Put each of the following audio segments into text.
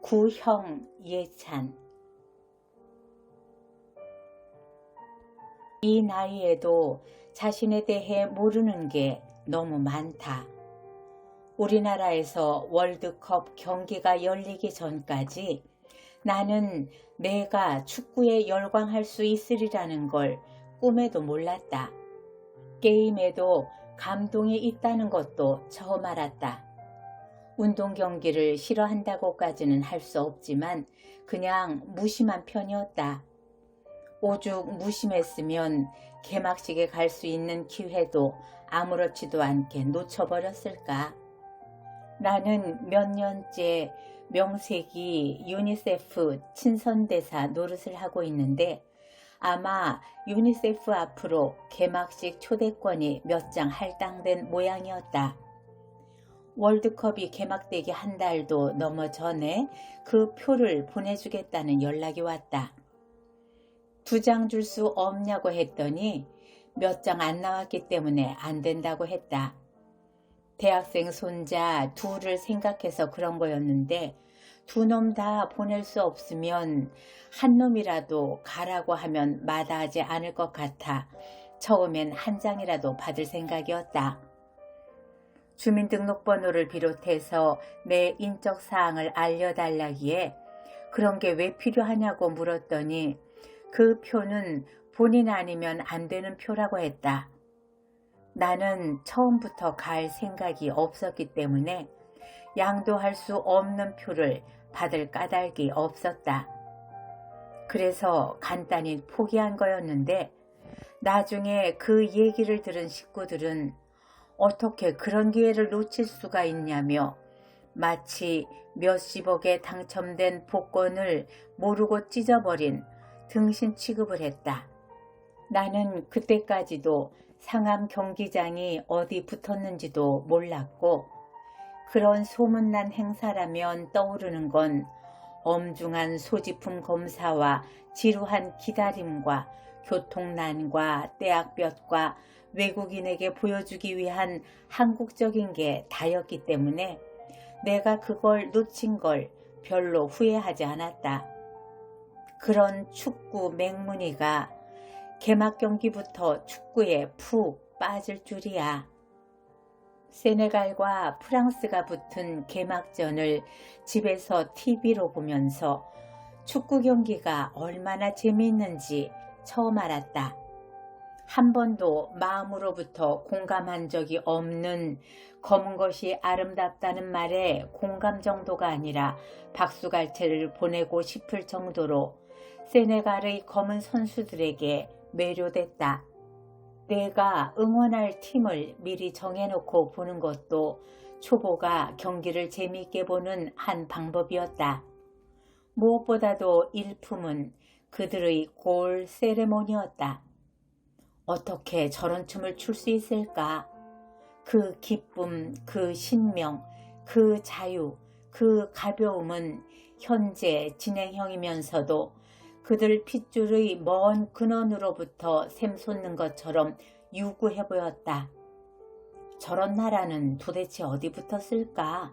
구형 예찬. 이 나이에도 자신에 대해 모르는 게 너무 많다. 우리나라에서 월드컵 경기가 열리기 전까지 나는 내가 축구에 열광할 수 있으리라는 걸 꿈에도 몰랐다. 게임에도 감동이 있다는 것도 처음 알았다. 운동 경기를 싫어한다고까지는 할 수 없지만 그냥 무심한 편이었다. 오죽 무심했으면 개막식에 갈 수 있는 기회도 아무렇지도 않게 놓쳐버렸을까. 나는 몇 년째 명색이 유니세프 친선대사 노릇을 하고 있는데 아마 유니세프 앞으로 개막식 초대권이 몇 장 할당된 모양이었다. 월드컵이 개막되기 한 달도 넘어 전에 그 표를 보내주겠다는 연락이 왔다. 2장 줄 수 없냐고 했더니 몇 장 안 나왔기 때문에 안 된다고 했다. 대학생 손자 둘을 생각해서 그런 거였는데 두 놈 다 보낼 수 없으면 한 놈이라도 가라고 하면 마다하지 않을 것 같아 처음엔 한 장이라도 받을 생각이었다. 주민등록번호를 비롯해서 내 인적사항을 알려달라기에 그런 게 왜 필요하냐고 물었더니 그 표는 본인 아니면 안 되는 표라고 했다. 나는 처음부터 갈 생각이 없었기 때문에 양도할 수 없는 표를 받을 까닭이 없었다. 그래서 간단히 포기한 거였는데 나중에 그 얘기를 들은 식구들은 어떻게 그런 기회를 놓칠 수가 있냐며 마치 몇십억에 당첨된 복권을 모르고 찢어버린 등신 취급을 했다. 나는 그때까지도 상암 경기장이 어디 붙었는지도 몰랐고 그런 소문난 행사라면 떠오르는 건 엄중한 소지품 검사와 지루한 기다림과 교통난과 떼약볕과 외국인에게 보여주기 위한 한국적인 게 다였기 때문에 내가 그걸 놓친 걸 별로 후회하지 않았다. 그런 축구 맹문이가 개막 경기부터 축구에 푹 빠질 줄이야. 세네갈과 프랑스가 붙은 개막전을 집에서 TV로 보면서 축구 경기가 얼마나 재미있는지 처음 알았다. 한 번도 마음으로부터 공감한 적이 없는 검은 것이 아름답다는 말에 공감 정도가 아니라 박수갈채를 보내고 싶을 정도로 세네갈의 검은 선수들에게 매료됐다. 내가 응원할 팀을 미리 정해놓고 보는 것도 초보가 경기를 재미있게 보는 한 방법이었다. 무엇보다도 일품은 그들의 골 세레모니였다. 어떻게 저런 춤을 출 수 있을까? 그 기쁨, 그 신명, 그 자유, 그 가벼움은 현재 진행형이면서도 그들 핏줄의 먼 근원으로부터 샘솟는 것처럼 유구해 보였다. 저런 나라는 도대체 어디 붙었을까?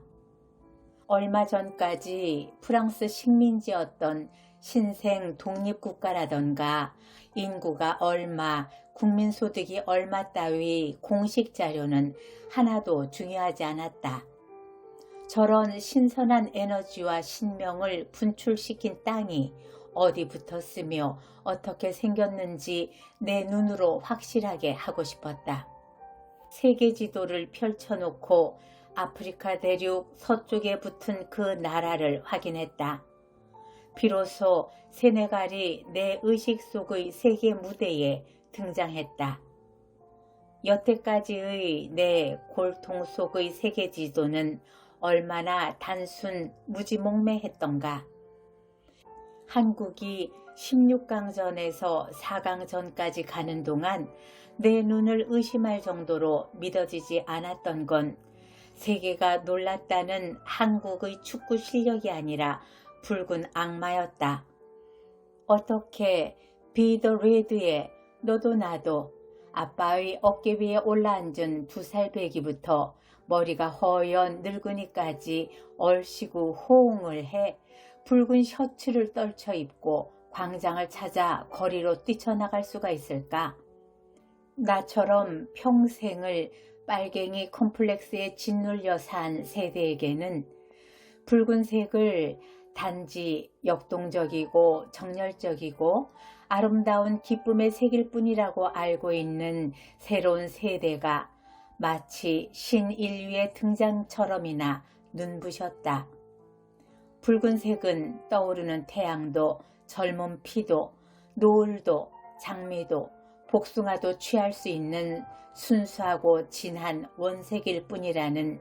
얼마 전까지 프랑스 식민지였던 신생 독립국가라던가 인구가 얼마, 국민소득이 얼마 따위 공식 자료는 하나도 중요하지 않았다. 저런 신선한 에너지와 신명을 분출시킨 땅이 어디 붙었으며 어떻게 생겼는지 내 눈으로 확실하게 하고 싶었다. 세계 지도를 펼쳐놓고 아프리카 대륙 서쪽에 붙은 그 나라를 확인했다. 비로소 세네갈이 내 의식 속의 세계 무대에 등장했다. 여태까지의 내 골통 속의 세계 지도는 얼마나 단순 무지몽매했던가. 한국이 16강전에서 4강전까지 가는 동안 내 눈을 의심할 정도로 믿어지지 않았던 건 세계가 놀랐다는 한국의 축구 실력이 아니라 붉은 악마였다. 어떻게 비 더 레드에 너도 나도 아빠의 어깨 위에 올라앉은 2살 배기부터 머리가 허연 늙은이까지 얼씨구 호응을 해 붉은 셔츠를 떨쳐 입고 광장을 찾아 거리로 뛰쳐나갈 수가 있을까? 나처럼 평생을 빨갱이 컴플렉스에 짓눌려 산 세대에게는 붉은색을 단지 역동적이고 정열적이고 아름다운 기쁨의 색일 뿐이라고 알고 있는 새로운 세대가 마치 신인류의 등장처럼이나 눈부셨다. 붉은색은 떠오르는 태양도 젊은 피도 노을도 장미도 복숭아도 취할 수 있는 순수하고 진한 원색일 뿐이라는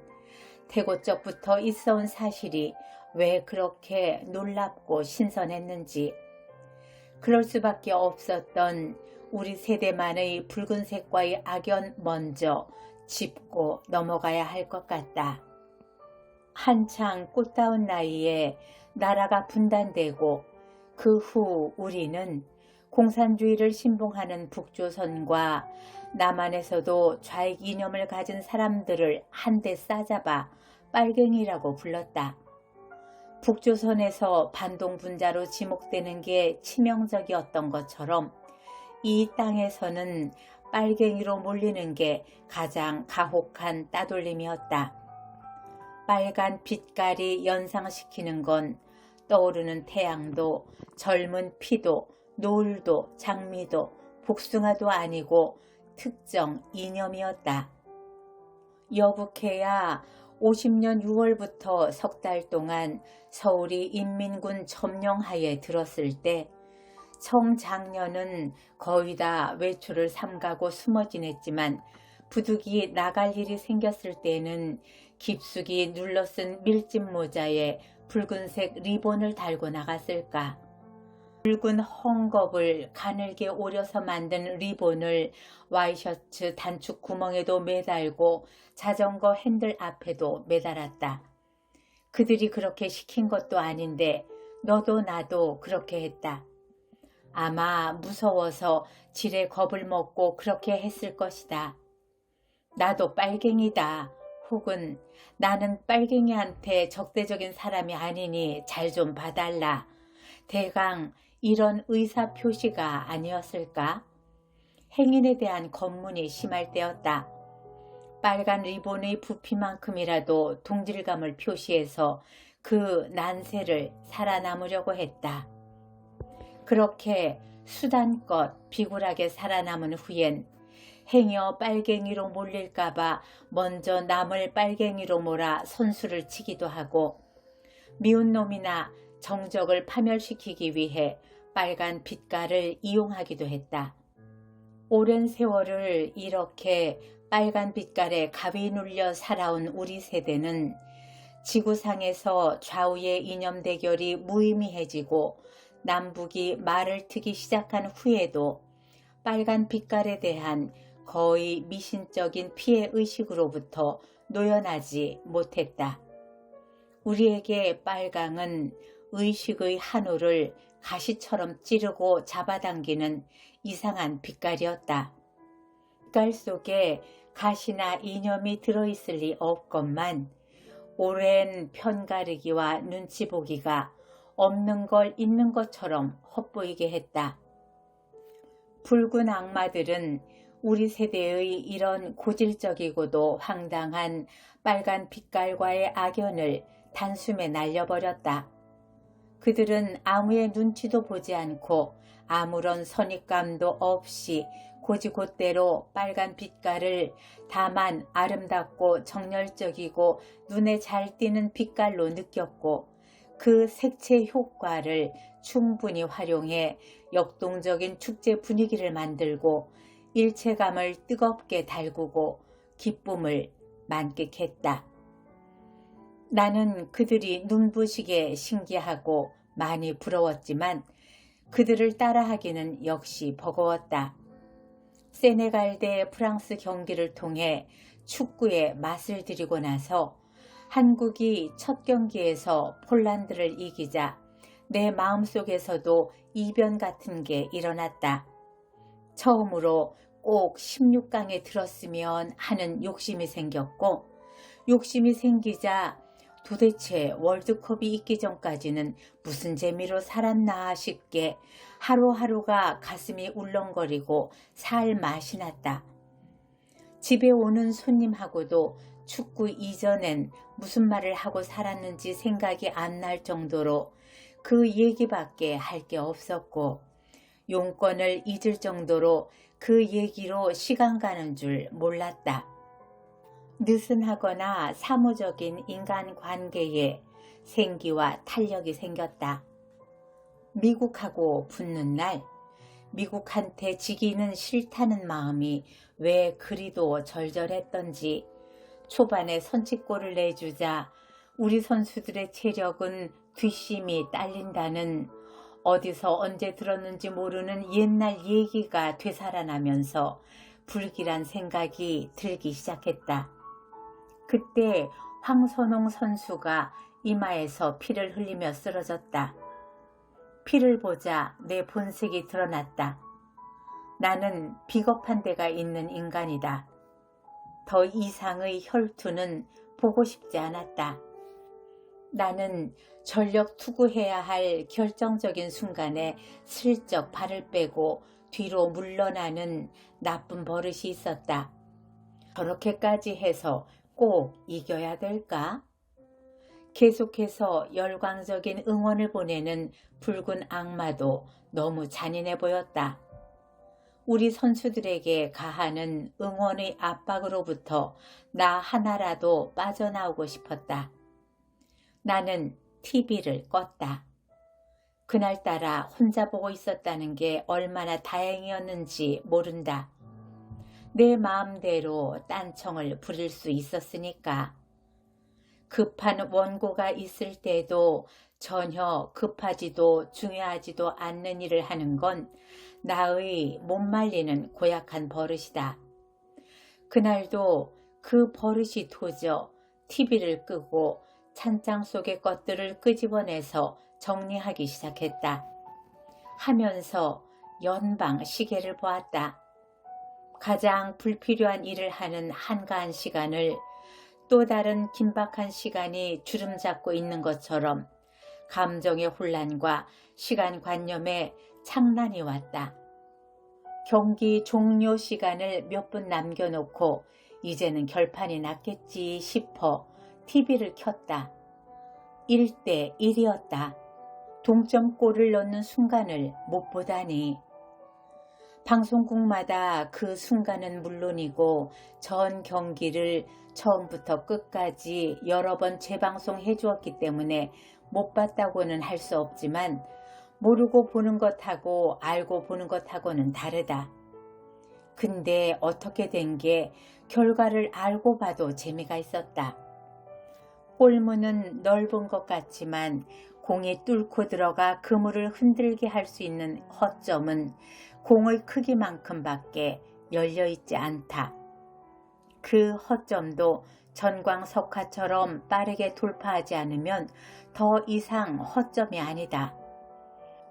태고적부터 있어온 사실이 왜 그렇게 놀랍고 신선했는지, 그럴 수밖에 없었던 우리 세대만의 붉은색과의 악연 먼저 짚고 넘어가야 할 것 같다. 한창 꽃다운 나이에 나라가 분단되고 그 후 우리는 공산주의를 신봉하는 북조선과 남한에서도 좌익 이념을 가진 사람들을 한데 싸잡아 빨갱이라고 불렀다. 북조선에서 반동분자로 지목되는 게 치명적이었던 것처럼 이 땅에서는 빨갱이로 몰리는 게 가장 가혹한 따돌림이었다. 빨간 빛깔이 연상시키는 건 떠오르는 태양도 젊은 피도 노을도 장미도 복숭아도 아니고 특정 이념이었다. 여북해야 50년 6월부터 석 달 동안 서울이 인민군 점령하에 들었을 때 청장년은 거의 다 외출을 삼가고 숨어 지냈지만 부득이 나갈 일이 생겼을 때는 깊숙이 눌러쓴 밀짚 모자에 붉은색 리본을 달고 나갔을까. 붉은 헝겊을 가늘게 오려서 만든 리본을 와이셔츠 단축 구멍에도 매달고 자전거 핸들 앞에도 매달았다. 그들이 그렇게 시킨 것도 아닌데 너도 나도 그렇게 했다. 아마 무서워서 지레 겁을 먹고 그렇게 했을 것이다. 나도 빨갱이다. 혹은 나는 빨갱이한테 적대적인 사람이 아니니 잘 좀 봐달라. 대강 이런 의사표시가 아니었을까? 행인에 대한 검문이 심할 때였다. 빨간 리본의 부피만큼이라도 동질감을 표시해서 그 난세를 살아남으려고 했다. 그렇게 수단껏 비굴하게 살아남은 후엔 행여 빨갱이로 몰릴까봐 먼저 남을 빨갱이로 몰아 선수를 치기도 하고 미운 놈이나 정적을 파멸시키기 위해 빨간 빛깔을 이용하기도 했다. 오랜 세월을 이렇게 빨간 빛깔에 가위 눌려 살아온 우리 세대는 지구상에서 좌우의 이념 대결이 무의미해지고 남북이 말을 트기 시작한 후에도 빨간 빛깔에 대한 거의 미신적인 피해의식으로부터 노연하지 못했다. 우리에게 빨강은 의식의 한우를 가시처럼 찌르고 잡아당기는 이상한 빛깔이었다. 빛깔 속에 가시나 이념이 들어있을 리 없건만 오랜 편가르기와 눈치 보기가 없는 걸 있는 것처럼 헛보이게 했다. 붉은 악마들은 우리 세대의 이런 고질적이고도 황당한 빨간 빛깔과의 악연을 단숨에 날려버렸다. 그들은 아무의 눈치도 보지 않고 아무런 선입감도 없이 고지곳대로 빨간 빛깔을 다만 아름답고 정열적이고 눈에 잘 띄는 빛깔로 느꼈고 그 색채 효과를 충분히 활용해 역동적인 축제 분위기를 만들고 일체감을 뜨겁게 달구고 기쁨을 만끽했다. 나는 그들이 눈부시게 신기하고 많이 부러웠지만 그들을 따라하기는 역시 버거웠다. 세네갈 대 프랑스 경기를 통해 축구의 맛을 들이고 나서 한국이 첫 경기에서 폴란드를 이기자 내 마음속에서도 이변 같은 게 일어났다. 처음으로 꼭 16강에 들었으면 하는 욕심이 생겼고 욕심이 생기자 도대체 월드컵이 있기 전까지는 무슨 재미로 살았나 싶게 하루하루가 가슴이 울렁거리고 살 맛이 났다. 집에 오는 손님하고도 축구 이전엔 무슨 말을 하고 살았는지 생각이 안 날 정도로 그 얘기밖에 할 게 없었고, 용건을 잊을 정도로 그 얘기로 시간 가는 줄 몰랐다. 느슨하거나 사무적인 인간관계에 생기와 탄력이 생겼다. 미국하고 붙는 날, 미국한테 지기는 싫다는 마음이 왜 그리도 절절했던지 초반에 선취골을 내주자 우리 선수들의 체력은 뒷심이 딸린다는 어디서 언제 들었는지 모르는 옛날 얘기가 되살아나면서 불길한 생각이 들기 시작했다. 그때 황선홍 선수가 이마에서 피를 흘리며 쓰러졌다. 피를 보자 내 본색이 드러났다. 나는 비겁한 데가 있는 인간이다. 더 이상의 혈투는 보고 싶지 않았다. 나는 전력 투구해야 할 결정적인 순간에 슬쩍 발을 빼고 뒤로 물러나는 나쁜 버릇이 있었다. 저렇게까지 해서 꼭 이겨야 될까? 계속해서 열광적인 응원을 보내는 붉은 악마도 너무 잔인해 보였다. 우리 선수들에게 가하는 응원의 압박으로부터 나 하나라도 빠져나오고 싶었다. 나는 TV를 껐다. 그날따라 혼자 보고 있었다는 게 얼마나 다행이었는지 모른다. 내 마음대로 딴청을 부릴 수 있었으니까. 급한 원고가 있을 때도 전혀 급하지도 중요하지도 않는 일을 하는 건 나의 못 말리는 고약한 버릇이다. 그날도 그 버릇이 도져 TV를 끄고 찬장 속의 것들을 끄집어내서 정리하기 시작했다. 하면서 연방 시계를 보았다. 가장 불필요한 일을 하는 한가한 시간을 또 다른 긴박한 시간이 주름잡고 있는 것처럼 감정의 혼란과 시간관념에 창란이 왔다. 경기 종료 시간을 몇 분 남겨놓고 이제는 결판이 났겠지 싶어 TV를 켰다. 1대 1이었다. 동점골을 넣는 순간을 못 보다니. 방송국마다 그 순간은 물론이고 전 경기를 처음부터 끝까지 여러 번 재방송해 주었기 때문에 못 봤다고는 할 수 없지만 모르고 보는 것하고 알고 보는 것하고는 다르다. 근데 어떻게 된 게 결과를 알고 봐도 재미가 있었다. 골문은 넓은 것 같지만 공이 뚫고 들어가 그물을 흔들게 할 수 있는 허점은 공의 크기만큼밖에 열려있지 않다. 그 허점도 전광석화처럼 빠르게 돌파하지 않으면 더 이상 허점이 아니다.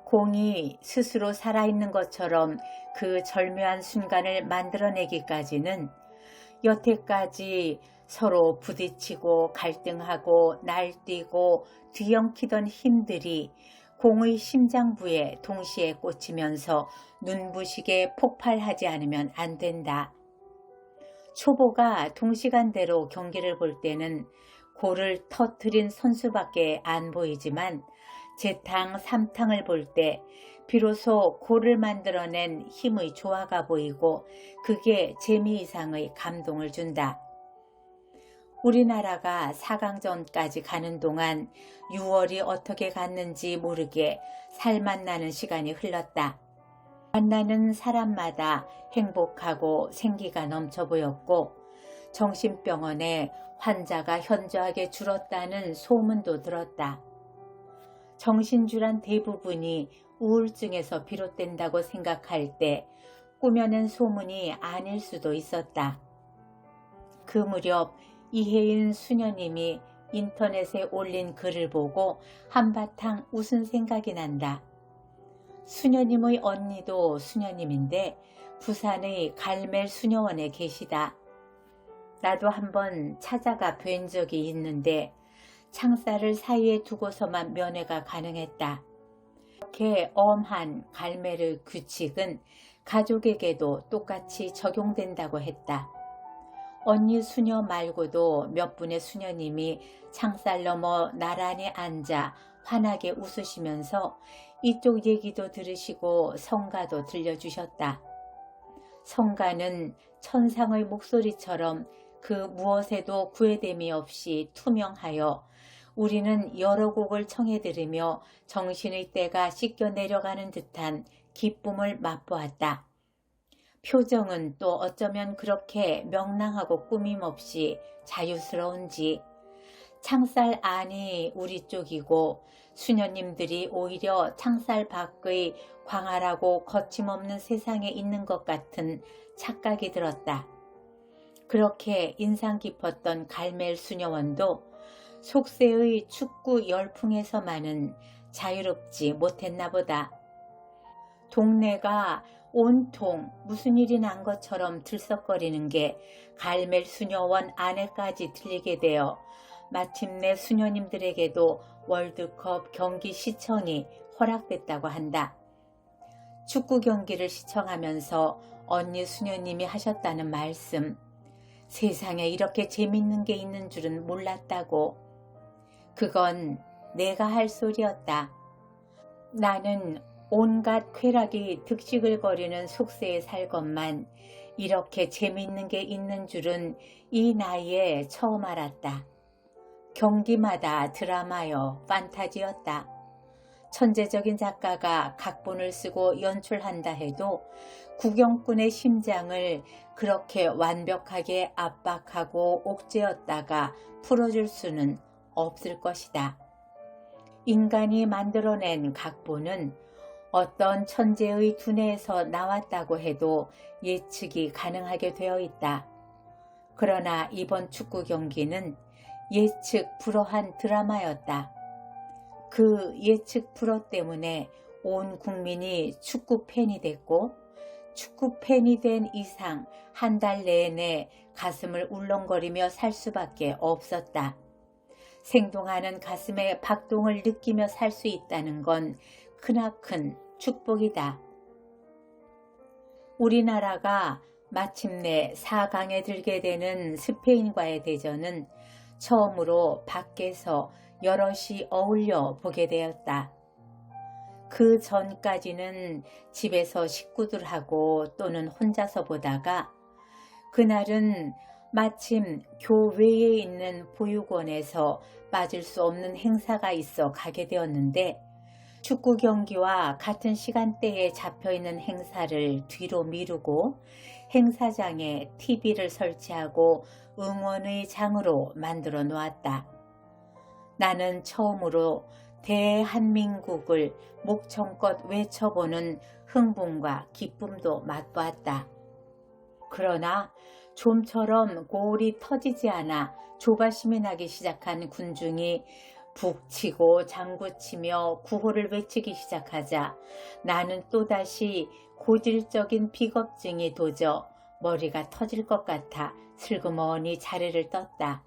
공이 스스로 살아있는 것처럼 그 절묘한 순간을 만들어내기까지는 여태까지 서로 부딪히고 갈등하고 날뛰고 뒤엉키던 힘들이 공의 심장부에 동시에 꽂히면서 눈부시게 폭발하지 않으면 안 된다. 초보가 동시간대로 경기를 볼 때는 골을 터뜨린 선수밖에 안 보이지만 재탕 3탕을 볼 때 비로소 골을 만들어낸 힘의 조화가 보이고 그게 재미 이상의 감동을 준다. 우리나라가 4강전까지 가는 동안 6월이 어떻게 갔는지 모르게 살맛 나는 시간이 흘렀다. 만나는 사람마다 행복하고 생기가 넘쳐 보였고 정신병원에 환자가 현저하게 줄었다는 소문도 들었다. 정신질환 대부분이 우울증에서 비롯된다고 생각할 때 꾸며낸 소문이 아닐 수도 있었다. 그 무렵 이혜인 수녀님이 인터넷에 올린 글을 보고 한바탕 웃은 생각이 난다. 수녀님의 언니도 수녀님인데 부산의 갈멜 수녀원에 계시다. 나도 한번 찾아가 뵌 적이 있는데 창살을 사이에 두고서만 면회가 가능했다. 이렇게 엄한 갈매르 규칙은 가족에게도 똑같이 적용된다고 했다. 언니 수녀 말고도 몇 분의 수녀님이 창살 너머 나란히 앉아 환하게 웃으시면서 이쪽 얘기도 들으시고 성가도 들려주셨다. 성가는 천상의 목소리처럼 그 무엇에도 구애됨이 없이 투명하여 우리는 여러 곡을 청해 들으며 정신의 때가 씻겨 내려가는 듯한 기쁨을 맛보았다. 표정은 또 어쩌면 그렇게 명랑하고 꾸밈없이 자유스러운지 창살 안이 우리 쪽이고 수녀님들이 오히려 창살 밖의 광활하고 거침없는 세상에 있는 것 같은 착각이 들었다. 그렇게 인상 깊었던 갈멜 수녀원도 속세의 축구 열풍에서만은 자유롭지 못했나 보다. 동네가 온통 무슨 일이 난 것처럼 들썩거리는 게 갈멜 수녀원 안에까지 들리게 되어 마침내 수녀님들에게도 월드컵 경기 시청이 허락됐다고 한다. 축구 경기를 시청하면서 언니 수녀님이 하셨다는 말씀, 세상에 이렇게 재밌는 게 있는 줄은 몰랐다고. 그건 내가 할 소리였다. 나는 온갖 쾌락이 득시글거리는 속세에 살건만 이렇게 재밌는 게 있는 줄은 이 나이에 처음 알았다. 경기마다 드라마여 판타지였다. 천재적인 작가가 각본을 쓰고 연출한다 해도 구경꾼의 심장을 그렇게 완벽하게 압박하고 옥죄었다가 풀어줄 수는 없을 것이다. 인간이 만들어낸 각본은 어떤 천재의 두뇌에서 나왔다고 해도 예측이 가능하게 되어 있다. 그러나 이번 축구 경기는 예측 불허한 드라마였다. 그 예측 불허 때문에 온 국민이 축구 팬이 됐고 축구 팬이 된 이상 한 달 내내 가슴을 울렁거리며 살 수밖에 없었다. 생동하는 가슴의 박동을 느끼며 살 수 있다는 건 크나큰 축복이다. 우리나라가 마침내 4강에 들게 되는 스페인과의 대전은 처음으로 밖에서 여럿이 어울려 보게 되었다. 그 전까지는 집에서 식구들하고 또는 혼자서 보다가 그날은 마침 교외에 있는 보육원에서 빠질 수 없는 행사가 있어 가게 되었는데 축구 경기와 같은 시간대에 잡혀있는 행사를 뒤로 미루고 행사장에 TV를 설치하고 응원의 장으로 만들어 놓았다. 나는 처음으로 대한민국을 목청껏 외쳐보는 흥분과 기쁨도 맛보았다. 그러나 좀처럼 골이 터지지 않아 조바심이 나기 시작한 군중이 북치고 장구치며 구호를 외치기 시작하자 나는 또다시 고질적인 비겁증이 도져 머리가 터질 것 같아 슬그머니 자리를 떴다.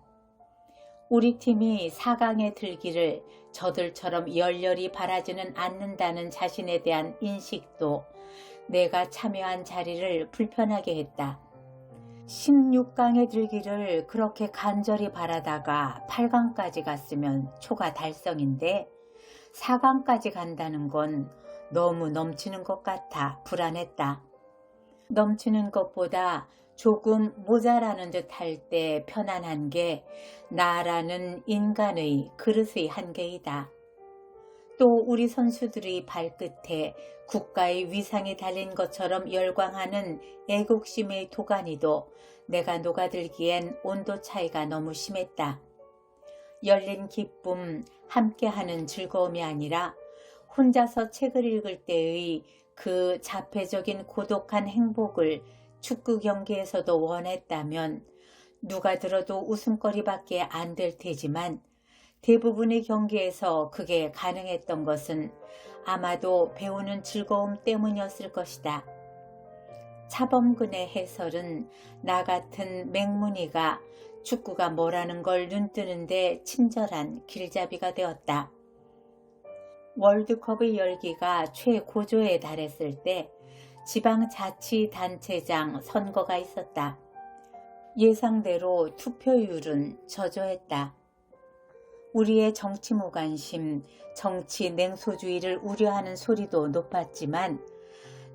우리 팀이 4강에 들기를 저들처럼 열렬히 바라지는 않는다는 자신에 대한 인식도 내가 참여한 자리를 불편하게 했다. 16강에 들기를 그렇게 간절히 바라다가 8강까지 갔으면 초가 달성인데 4강까지 간다는 건 너무 넘치는 것 같아 불안했다. 넘치는 것보다 조금 모자라는 듯 할 때 편안한 게 나라는 인간의 그릇의 한계이다. 또 우리 선수들의 발끝에 국가의 위상이 달린 것처럼 열광하는 애국심의 도가니도 내가 녹아들기엔 온도 차이가 너무 심했다. 열린 기쁨, 함께하는 즐거움이 아니라 혼자서 책을 읽을 때의 그 자폐적인 고독한 행복을 축구 경기에서도 원했다면 누가 들어도 웃음거리밖에 안 될 테지만 대부분의 경기에서 그게 가능했던 것은 아마도 배우는 즐거움 때문이었을 것이다. 차범근의 해설은 나 같은 맹문이가 축구가 뭐라는 걸 눈뜨는데 친절한 길잡이가 되었다. 월드컵의 열기가 최고조에 달했을 때 지방자치단체장 선거가 있었다. 예상대로 투표율은 저조했다. 우리의 정치 무관심, 정치 냉소주의를 우려하는 소리도 높았지만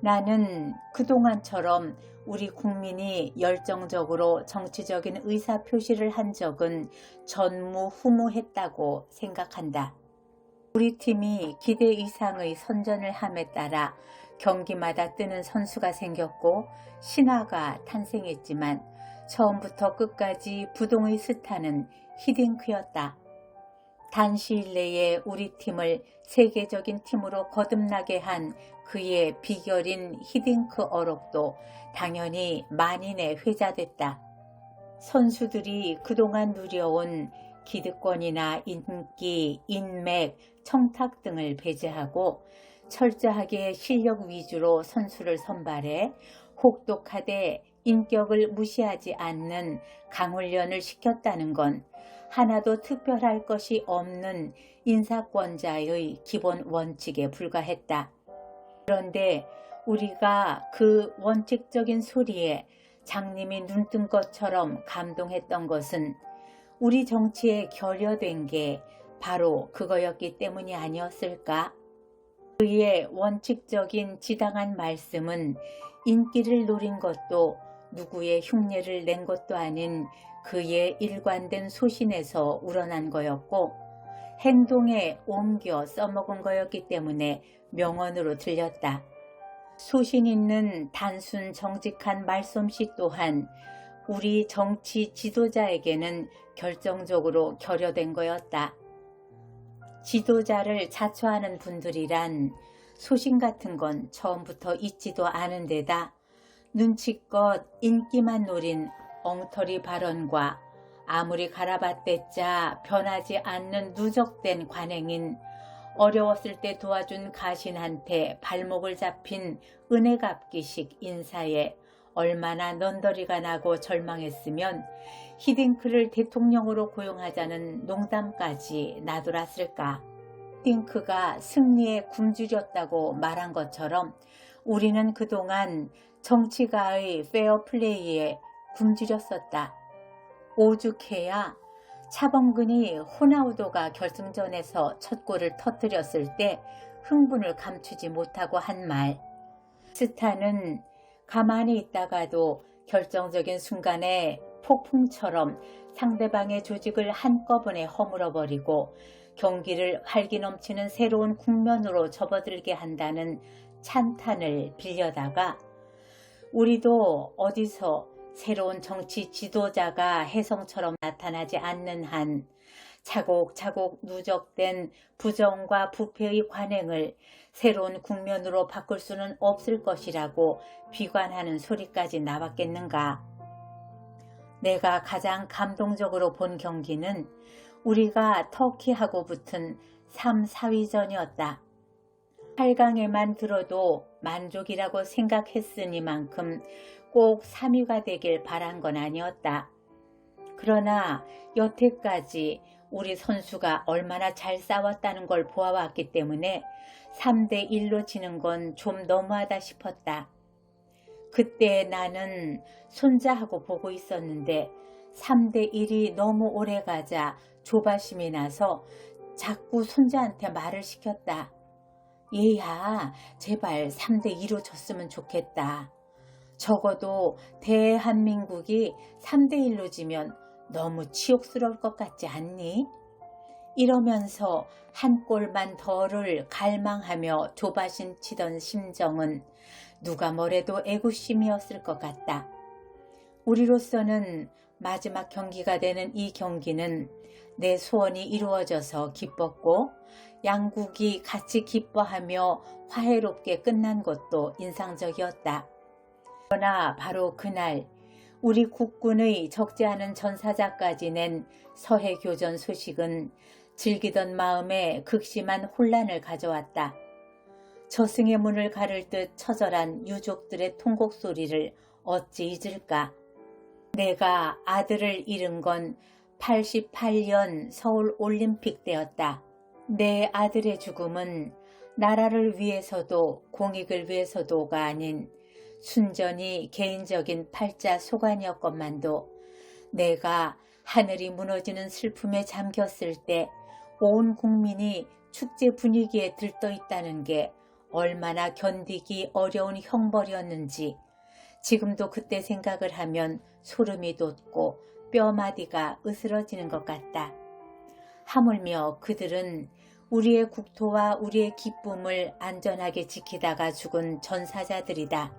나는 그동안처럼 우리 국민이 열정적으로 정치적인 의사표시를 한 적은 전무후무했다고 생각한다. 우리 팀이 기대 이상의 선전을 함에 따라 경기마다 뜨는 선수가 생겼고 신화가 탄생했지만 처음부터 끝까지 부동의 스타는 히딩크였다. 단시일 내에 우리 팀을 세계적인 팀으로 거듭나게 한 그의 비결인 히딩크 어록도 당연히 만인에 회자됐다. 선수들이 그동안 누려온 기득권이나 인기, 인맥, 청탁 등을 배제하고 철저하게 실력 위주로 선수를 선발해 혹독하되 인격을 무시하지 않는 강훈련을 시켰다는 건 하나도 특별할 것이 없는 인사권자의 기본 원칙에 불과했다. 그런데 우리가 그 원칙적인 소리에 장님이 눈뜬 것처럼 감동했던 것은 우리 정치에 결여된 게 바로 그거였기 때문이 아니었을까? 그의 원칙적인 지당한 말씀은 인기를 노린 것도 누구의 흉내를 낸 것도 아닌 그의 일관된 소신에서 우러난 거였고 행동에 옮겨 써먹은 거였기 때문에 명언으로 들렸다. 소신 있는 단순 정직한 말솜씨 또한 우리 정치 지도자에게는 결정적으로 결여된 거였다. 지도자를 자처하는 분들이란 소신 같은 건 처음부터 있지도 않은 데다 눈치껏 인기만 노린 엉터리 발언과 아무리 갈아봤댔자 변하지 않는 누적된 관행인 어려웠을 때 도와준 가신한테 발목을 잡힌 은혜 갚기식 인사에 얼마나 넌더리가 나고 절망했으면 히딩크를 대통령으로 고용하자는 농담까지 나돌았을까. 히딩크가 승리에 굶주렸다고 말한 것처럼 우리는 그동안 정치가의 페어플레이에 굶주렸었다. 오죽해야 차범근이 호나우도가 결승전에서 첫 골을 터뜨렸을 때 흥분을 감추지 못하고 한 말. 스타는 가만히 있다가도 결정적인 순간에 폭풍처럼 상대방의 조직을 한꺼번에 허물어버리고 경기를 활기 넘치는 새로운 국면으로 접어들게 한다는 찬탄을 빌려다가 우리도 어디서 새로운 정치 지도자가 혜성처럼 나타나지 않는 한 차곡차곡 누적된 부정과 부패의 관행을 새로운 국면으로 바꿀 수는 없을 것이라고 비관하는 소리까지 나왔겠는가. 내가 가장 감동적으로 본 경기는 우리가 터키하고 붙은 3, 4위전이었다. 8강에만 들어도 만족이라고 생각했으니만큼 꼭 3위가 되길 바란 건 아니었다. 그러나 여태까지 우리 선수가 얼마나 잘 싸웠다는 걸 보아왔기 때문에 3대1로 지는 건 좀 너무하다 싶었다. 그때 나는 손자하고 보고 있었는데 3대1이 너무 오래가자 조바심이 나서 자꾸 손자한테 말을 시켰다. 얘야, 제발 3대2로 졌으면 좋겠다. 적어도 대한민국이 3대1로 지면 너무 치욕스러울 것 같지 않니? 이러면서 한 골만 더를 갈망하며 조바심 치던 심정은 누가 뭐래도 애구심이었을 것 같다. 우리로서는 마지막 경기가 되는 이 경기는 내 소원이 이루어져서 기뻤고 양국이 같이 기뻐하며 화해롭게 끝난 것도 인상적이었다. 그러나 바로 그날 우리 국군의 적지 않은 전사자까지 낸 서해교전 소식은 즐기던 마음에 극심한 혼란을 가져왔다. 저승의 문을 가를 듯 처절한 유족들의 통곡 소리를 어찌 잊을까. 내가 아들을 잃은 건 88년 서울 올림픽 때였다. 내 아들의 죽음은 나라를 위해서도 공익을 위해서도가 아닌 순전히 개인적인 팔자 소관이었건만도 내가 하늘이 무너지는 슬픔에 잠겼을 때 온 국민이 축제 분위기에 들떠 있다는 게 얼마나 견디기 어려운 형벌이었는지 지금도 그때 생각을 하면 소름이 돋고 뼈마디가 으스러지는 것 같다. 하물며 그들은 우리의 국토와 우리의 기쁨을 안전하게 지키다가 죽은 전사자들이다.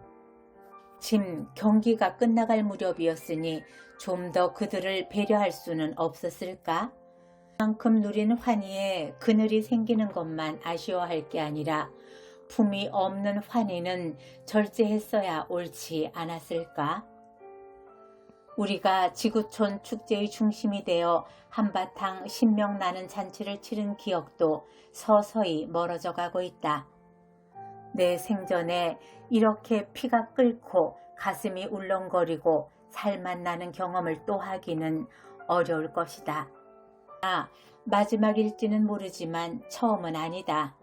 침 경기가 끝나갈 무렵이었으니 좀 더 그들을 배려할 수는 없었을까? 그만큼 누린 환희에 그늘이 생기는 것만 아쉬워할 게 아니라 품이 없는 환희는 절제했어야 옳지 않았을까? 우리가 지구촌 축제의 중심이 되어 한바탕 신명나는 잔치를 치른 기억도 서서히 멀어져 가고 있다. 내 생전에 이렇게 피가 끓고 가슴이 울렁거리고 살만 나는 경험을 또 하기는 어려울 것이다. 마지막일지는 모르지만 처음은 아니다.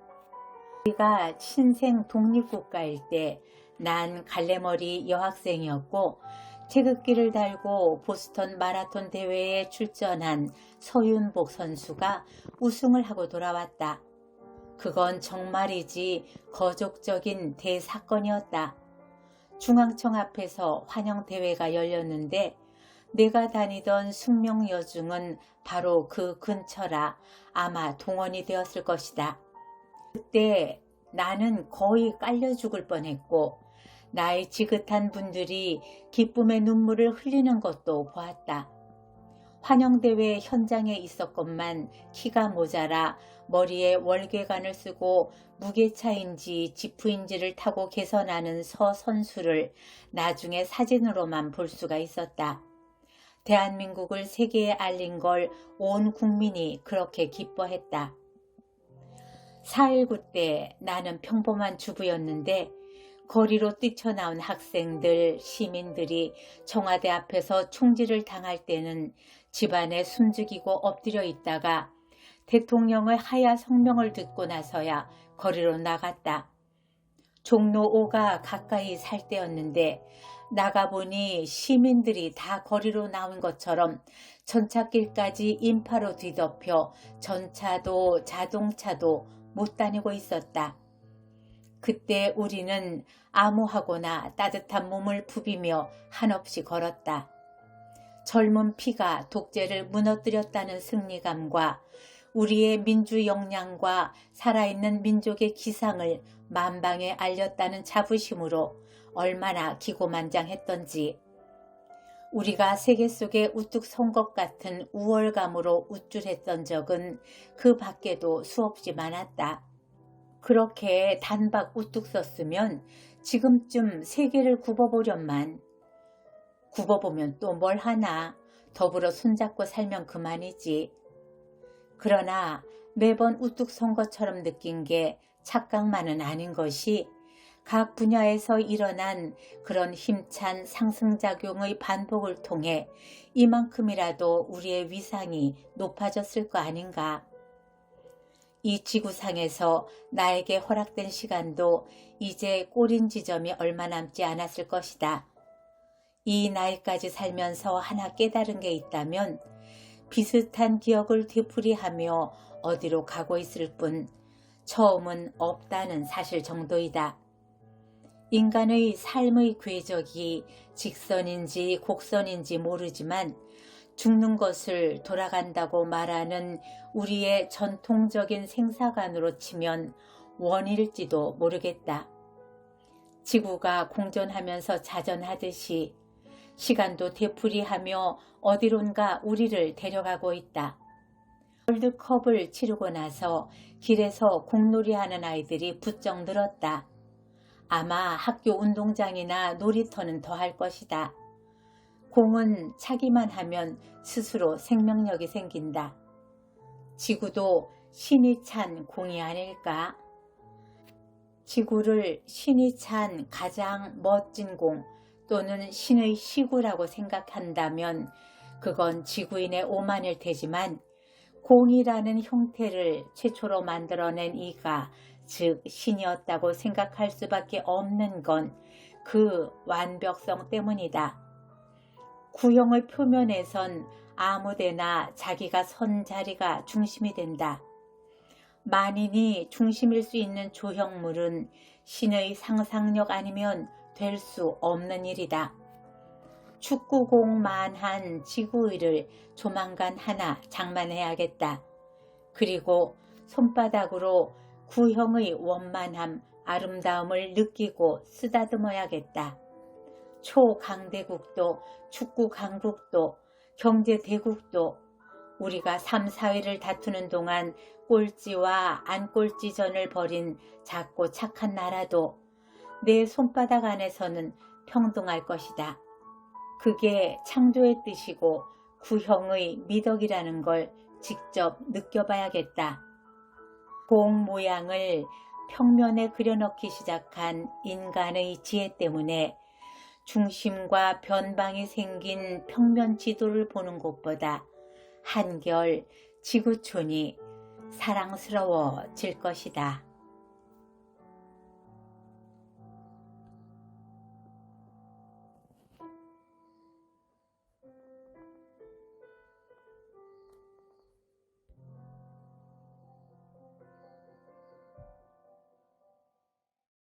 우리가 신생 독립국가일 때 난 갈래머리 여학생이었고 태극기를 달고 보스턴 마라톤 대회에 출전한 서윤복 선수가 우승을 하고 돌아왔다. 그건 정말이지 거족적인 대사건이었다. 중앙청 앞에서 환영대회가 열렸는데 내가 다니던 숙명여중은 바로 그 근처라 아마 동원이 되었을 것이다. 그때 나는 거의 깔려 죽을 뻔했고 나의 지긋한 분들이 기쁨의 눈물을 흘리는 것도 보았다. 환영대회 현장에 있었건만 키가 모자라 머리에 월계관을 쓰고 무게차인지 지프인지를 타고 개선하는 서 선수를 나중에 사진으로만 볼 수가 있었다. 대한민국을 세계에 알린 걸 온 국민이 그렇게 기뻐했다. 4.19 때 나는 평범한 주부였는데 거리로 뛰쳐나온 학생들, 시민들이 청와대 앞에서 총질을 당할 때는 집안에 숨죽이고 엎드려 있다가 대통령의 하야 성명을 듣고 나서야 거리로 나갔다. 종로 5가 가까이 살 때였는데 나가보니 시민들이 다 거리로 나온 것처럼 전찻길까지 인파로 뒤덮여 전차도 자동차도 못 다니고 있었다. 그때 우리는 암호하거나 따뜻한 몸을 부비며 한없이 걸었다. 젊은 피가 독재를 무너뜨렸다는 승리감과 우리의 민주 역량과 살아있는 민족의 기상을 만방에 알렸다는 자부심으로 얼마나 기고만장했던지. 우리가 세계 속에 우뚝 선 것 같은 우월감으로 우쭐했던 적은 그 밖에도 수없이 많았다. 그렇게 단박 우뚝 섰으면 지금쯤 세계를 굽어보련만. 굽어보면 또 뭘 하나. 더불어 손잡고 살면 그만이지. 그러나 매번 우뚝 선 것처럼 느낀 게 착각만은 아닌 것이 각 분야에서 일어난 그런 힘찬 상승작용의 반복을 통해 이만큼이라도 우리의 위상이 높아졌을 거 아닌가. 이 지구상에서 나에게 허락된 시간도 이제 꼬린 지점이 얼마 남지 않았을 것이다. 이 나이까지 살면서 하나 깨달은 게 있다면 비슷한 기억을 되풀이하며 어디로 가고 있을 뿐 처음은 없다는 사실 정도이다. 인간의 삶의 궤적이 직선인지 곡선인지 모르지만 죽는 것을 돌아간다고 말하는 우리의 전통적인 생사관으로 치면 원일지도 모르겠다. 지구가 공전하면서 자전하듯이 시간도 되풀이하며 어디론가 우리를 데려가고 있다. 월드컵을 치르고 나서 길에서 공놀이하는 아이들이 부쩍 늘었다. 아마 학교 운동장이나 놀이터는 더 할 것이다. 공은 차기만 하면 스스로 생명력이 생긴다. 지구도 신이 찬 공이 아닐까? 지구를 신이 찬 가장 멋진 공 또는 신의 시구라고 생각한다면 그건 지구인의 오만일 테지만, 공이라는 형태를 최초로 만들어낸 이가, 즉 신이었다고 생각할 수밖에 없는 건 그 완벽성 때문이다. 구형의 표면에선 아무데나 자기가 선 자리가 중심이 된다. 만인이 중심일 수 있는 조형물은 신의 상상력 아니면 될 수 없는 일이다. 축구공만한 지구의를 조만간 하나 장만해야겠다. 그리고 손바닥으로 구형의 원만함, 아름다움을 느끼고 쓰다듬어야겠다. 초강대국도, 축구강국도, 경제대국도, 우리가 3, 4위를 다투는 동안 꼴찌와 안꼴찌전을 벌인 작고 착한 나라도 내 손바닥 안에서는 평등할 것이다. 그게 창조의 뜻이고 구형의 미덕이라는 걸 직접 느껴봐야겠다. 공 모양을 평면에 그려넣기 시작한 인간의 지혜 때문에 중심과 변방이 생긴 평면 지도를 보는 것보다 한결 지구촌이 사랑스러워질 것이다.